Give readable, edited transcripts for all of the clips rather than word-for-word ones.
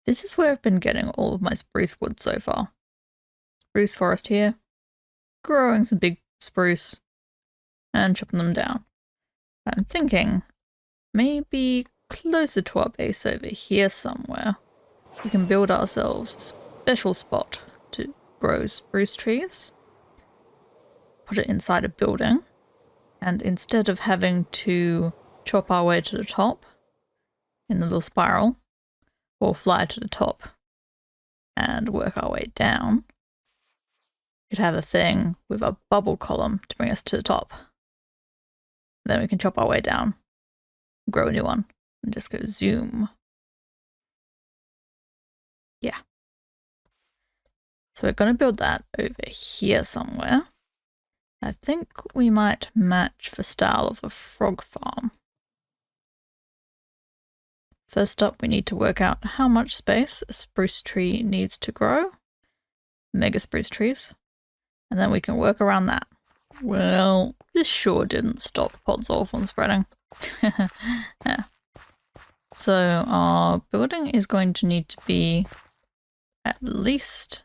This is where I've been getting all of my spruce wood so far. Spruce forest here, growing some big spruce, and chopping them down. I'm thinking maybe closer to our base over here somewhere, we can build ourselves a special spot to grow spruce trees. Put it inside a building, and instead of having to chop our way to the top in the little spiral, or fly to the top and work our way down, we could have a thing with a bubble column to bring us to the top. Then we can chop our way down, grow a new one, and just go zoom. Yeah. So we're going to build that over here somewhere. I think we might match the style of a frog farm. First up, we need to work out how much space a spruce tree needs to grow. Mega spruce trees. And then we can work around that. Well, this sure didn't stop podzol from spreading. Yeah. So our building is going to need to be at least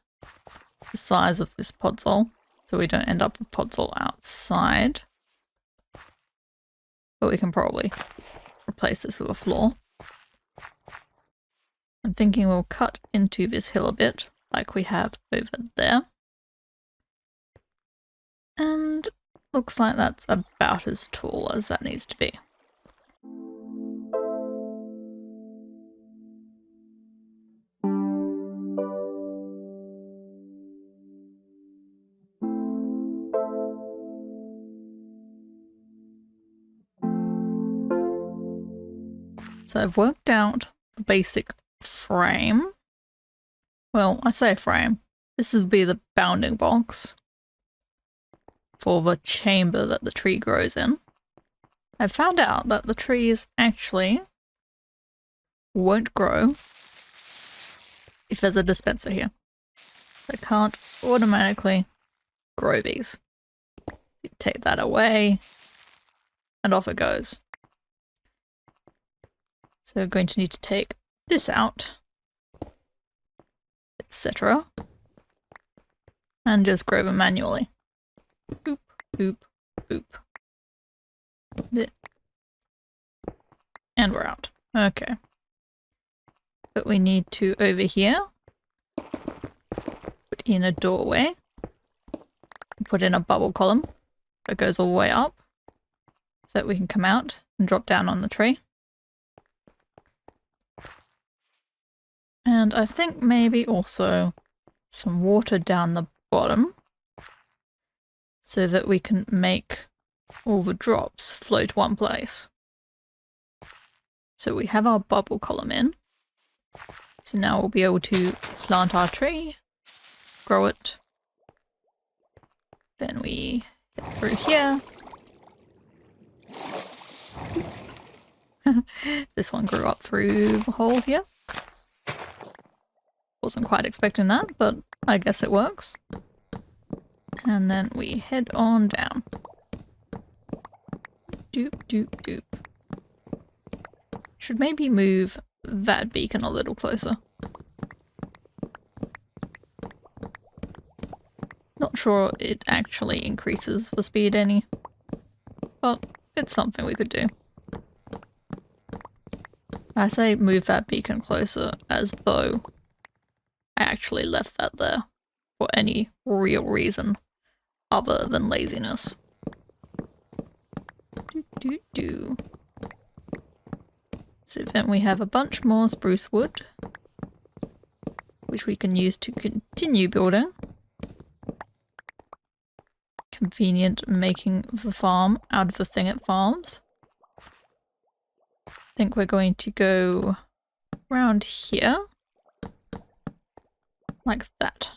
the size of this podzol, so we don't end up with podzol outside. But we can probably replace this with a floor. I'm thinking we'll cut into this hill a bit, like we have over there. And looks like that's about as tall as that needs to be. So I've worked out the basic frame. Well, I say frame. This will be the bounding box for the chamber that the tree grows in. I've found out that the trees actually won't grow if there's a dispenser here. They can't automatically grow these. You take that away and off it goes. So we're going to need to take this out, etc. and just grow them manually. Boop, boop, boop. And we're out. Okay. But we need to, over here, put in a doorway. Put in a bubble column that goes all the way up so that we can come out and drop down on the tree. And I think maybe also some water down the bottom so that we can make all the drops flow to one place. So we have our bubble column in. So now we'll be able to plant our tree, grow it. Then we get through here. This one grew up through the hole here. Wasn't quite expecting that, but I guess it works. And then we head on down. Doop, doop, doop. Should maybe move that beacon a little closer. Not sure it actually increases the speed any, but it's something we could do. I say move that beacon closer as though I actually left that there for any real reason other than laziness. Do. So then we have a bunch more spruce wood, which we can use to continue building. Convenient making the farm out of the thing it farms. I think we're going to go around here. Like that.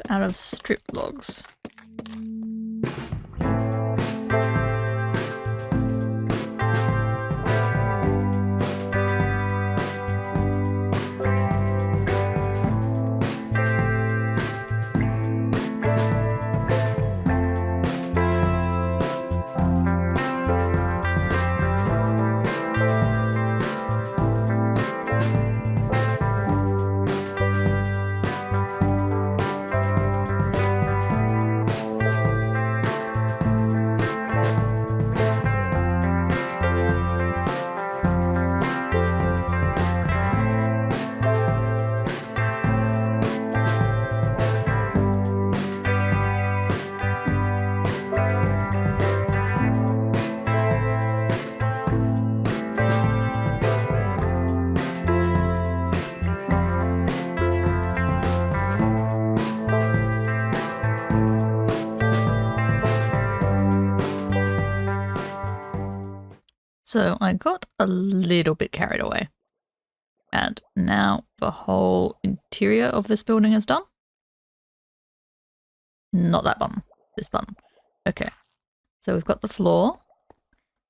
Out of strip logs. So I got a little bit carried away. And now the whole interior of this building is done. Not that button, this button. Okay, so we've got the floor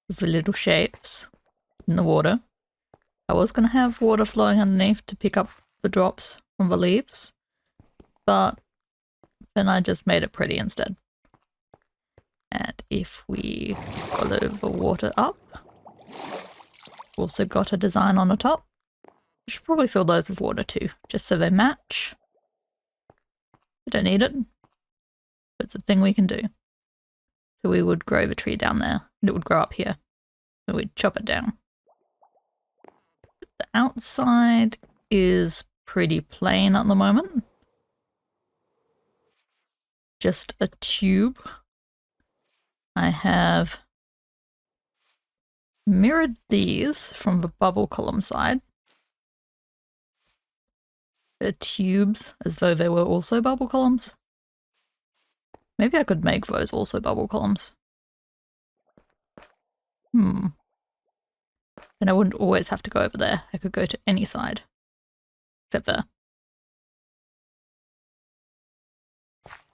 with the little shapes in the water. I was going to have water flowing underneath to pick up the drops from the leaves, but then I just made it pretty instead. And if we follow the water up, also got a design on the top. I should probably fill those with water too, just so they match. I don't need it, but it's a thing we can do. So we would grow the tree down there, and it would grow up here. So we'd chop it down. The outside is pretty plain at the moment. Just a tube. I have mirrored these from the bubble column side. They're tubes, as though they were also bubble columns. Maybe I could make those also bubble columns. Then I wouldn't always have to go over there. I could go to any side. Except there.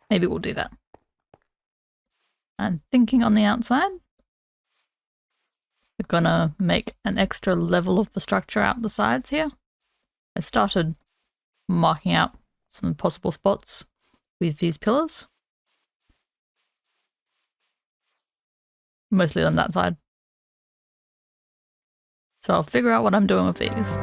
Maybe we'll do that. I'm thinking on the outside. We're gonna make an extra level of the structure out the sides here. I started marking out some possible spots with these pillars. Mostly on that side. So I'll figure out what I'm doing with these.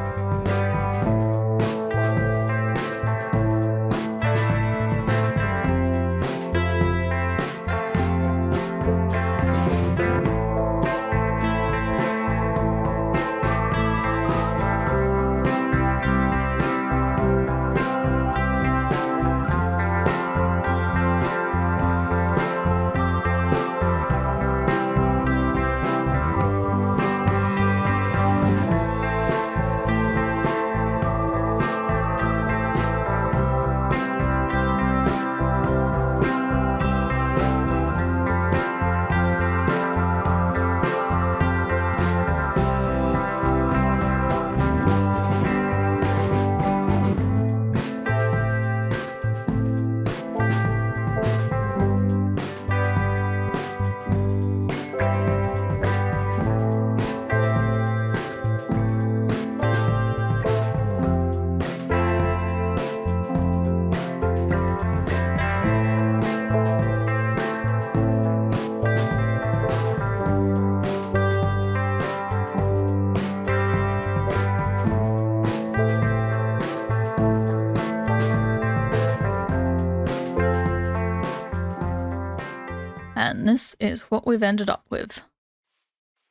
And this is what we've ended up with.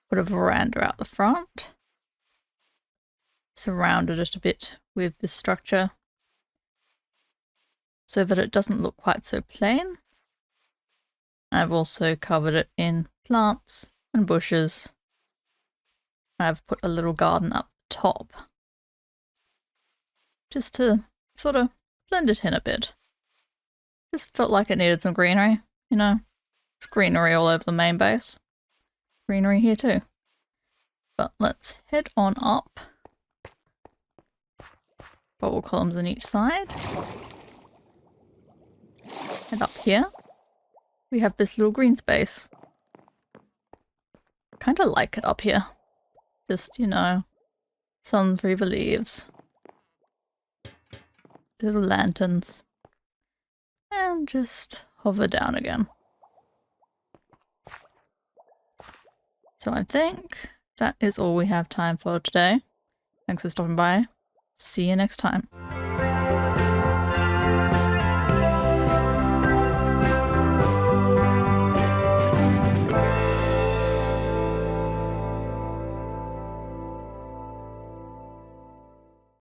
Put a veranda out the front. Surrounded it a bit with this structure so that it doesn't look quite so plain. I've also covered it in plants and bushes. I've put a little garden up top just to sort of blend it in a bit. Just felt like it needed some greenery, you know. It's greenery all over the main base. Greenery here too. But let's head on up. Bubble columns on each side. And up here, we have this little green space. Kind of like it up here. Just, you know, sun through the leaves. Little lanterns. And just hover down again. So I think that is all we have time for today. Thanks for stopping by. See you next time.